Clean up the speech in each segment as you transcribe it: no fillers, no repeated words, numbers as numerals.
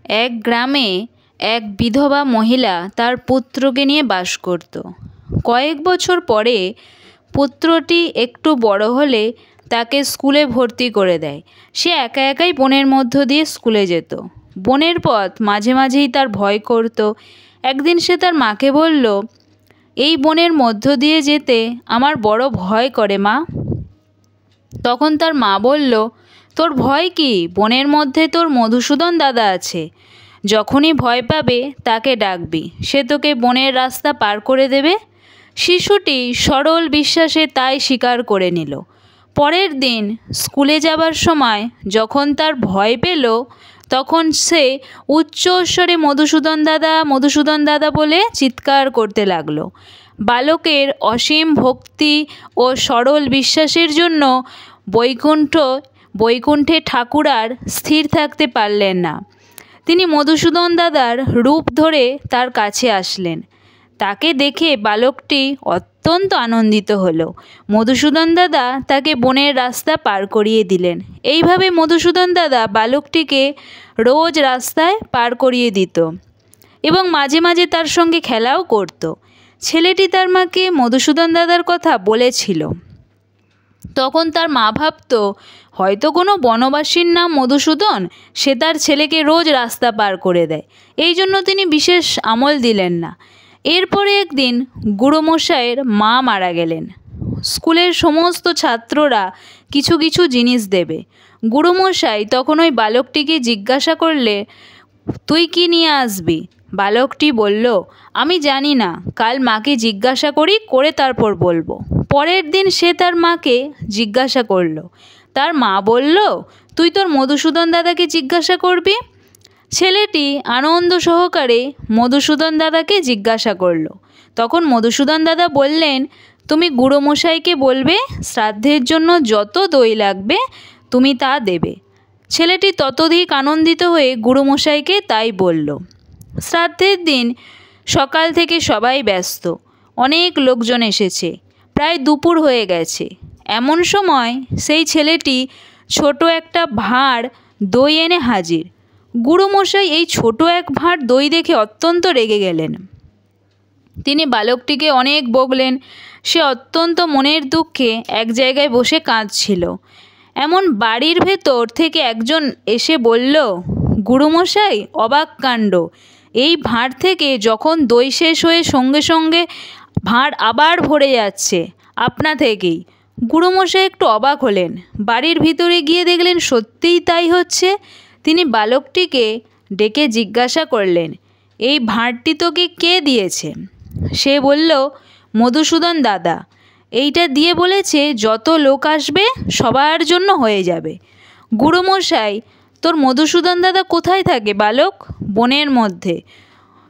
এক গ্রামে এক বিধবা মহিলা তার পুত্রকে নিয়ে বাস করত। কয়েক বছর পরে পুত্রটি একটু বড় হলে তাকে স্কুলে ভর্তি করে দেয়। সে একা একাই বনের মধ্য দিয়ে স্কুলে যেত। বনের পথ মাঝে মাঝেই তার ভয় করত। একদিন সে তার মাকে বলল, এই বনের মধ্য দিয়ে যেতে আমার বড় ভয় করে মা। তখন তার মা বলল, তোর ভয় কি? বনের মধ্যে তোর মধুসূদন দাদা আছে। যখনই ভয় পাবে তাকে ডাকবি, সে তোকে বনের রাস্তা পার করে দেবে। শিশুটি সরল বিশ্বাসে তাই স্বীকার করে নিল। পরের দিন স্কুলে যাবার সময় যখন তার ভয় পেল, তখন সে উচ্চ স্বরে মধুসূদন দাদা বলে চিৎকার করতে লাগলো। বালকের অসীম ভক্তি ও সরল বিশ্বাসের জন্য বৈকুণ্ঠে ঠাকুর আর স্থির থাকতে পারলেন না। তিনি মধুসূদন দাদার রূপ ধরে তার কাছে আসলেন। তাকে দেখে বালকটি অত্যন্ত আনন্দিত হলো। মধুসূদন দাদা তাকে বনের রাস্তা পার করিয়ে দিলেন। এইভাবে মধুসূদন দাদা বালকটিকে রোজ রাস্তায় পার করিয়ে দিত এবং মাঝে মাঝে তার সঙ্গে খেলাও করত। ছেলেটি তার মাকে মধুসূদন দাদার কথা বলেছিল। তখন তার মা ভাবত, হয়তো কোনো বনবাসীর নাম মধুসূদন, সে তার ছেলেকে রোজ রাস্তা পার করে দেয়। এই জন্য তিনি বিশেষ আমল দিলেন না। এরপরে একদিন গুরুমশাইয়ের মা মারা গেলেন। স্কুলের সমস্ত ছাত্ররা কিছু কিছু জিনিস দেবে। গুরুমশাই তখন ওই বালকটিকে জিজ্ঞাসা করলে, তুই কি নিয়ে আসবি? বালকটি বলল, আমি জানি না, কাল মাকে জিজ্ঞাসা করে তারপর বলবো। পরের দিন সে তার মাকে জিজ্ঞাসা করল। তার মা বলল, তুই তোর মধুসূদন দাদাকে জিজ্ঞাসা করবি। ছেলেটি আনন্দ সহকারে মধুসূদন দাদাকে জিজ্ঞাসা করল। তখন মধুসূদন দাদা বললেন, তুমি গুরুমশাইকে বলবে শ্রাদ্ধের জন্য যত দই লাগবে তুমি তা দেবে। ছেলেটি ততোধিক আনন্দিত হয়ে গুরুমশাইকে তাই বলল। শ্রাদ্ধের দিন সকাল থেকে সবাই ব্যস্ত। অনেক লোকজন এসেছে। প্রায় দুপুর হয়ে গেছে। এমন সময় সেই ছেলেটি ছোট একটা ভাঁড় দই এনে হাজির। গুরুমশাই এই ছোট এক ভাঁড় দই দেখে অত্যন্ত রেগে গেলেন। তিনি বালকটিকে অনেক বকলেন। সে অত্যন্ত মনের দুঃখে এক জায়গায় বসে কাঁদছিল। এমন বাড়ির ভেতর থেকে একজন এসে বলল, গুরুমশাই, অবাক কাণ্ড! এই ভাঁড় থেকে যখন দই শেষ হয়ে সঙ্গে সঙ্গে ভাঁড় আবার ভরে যাচ্ছে আপনা থেকেই। গুরুমশাই একটু অবাক হলেন। বাড়ির ভিতরে গিয়ে দেখলেন সত্যিই তাই হচ্ছে। তিনি বালকটিকে ডেকে জিজ্ঞাসা করলেন, এই ভাঁড়টি তোকে কে দিয়েছে? সে বলল, মধুসূদন দাদা। এইটা দিয়ে বলেছে যত লোক আসবে সবার জন্য হয়ে যাবে। গুরুমশাই, তোর মধুসূদন দাদা কোথায় থাকে বালক? বনের মধ্যে।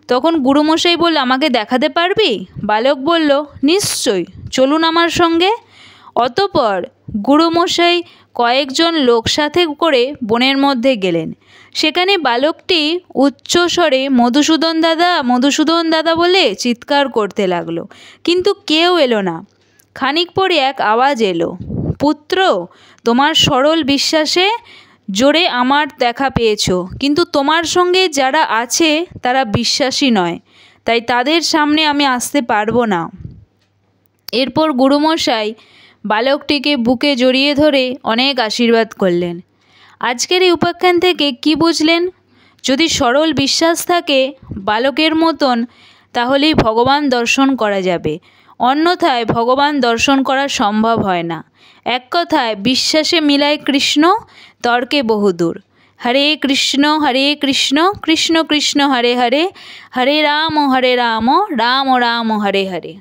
তখন গুরুমশাই বলল, আমাকে দেখাতে পারবি? বালক বলল, নিশ্চয়ই, চলুন আমার সঙ্গে। অতঃপর গুরুমশাই কয়েকজন লোক সাথে করে বনের মধ্যে গেলেন। সেখানে বালকটি উচ্চস্বরে মধুসূদন দাদা বলে চিৎকার করতে লাগলো, কিন্তু কেউ এলো না। খানিক পরে এক আওয়াজ এলো, পুত্র, তোমার সরল বিশ্বাসে জোরে আমার দেখা পেয়েছ, কিন্তু তোমার সঙ্গে যারা আছে তারা বিশ্বাসী নয়, তাই তাদের সামনে আমি আসতে পারবো না। এরপর গুরুমশাই বালকটিকে বুকে জড়িয়ে ধরে অনেক আশীর্বাদ করলেন। আজকের এই উপাখ্যান থেকে কি বুঝলেন? যদি সরল বিশ্বাস থাকে বালকের মতন, তাহলেই ভগবান দর্শন করা যাবে, অন্যথায় ভগবান দর্শন করা সম্ভব হয় না। এক কথায়, বিশ্বাসে মিলায় কৃষ্ণ, তর্কে বহুদূর। হরে কৃষ্ণ কৃষ্ণ কৃষ্ণ হরে হরে, হরে রাম রাম রাম হরে হরে।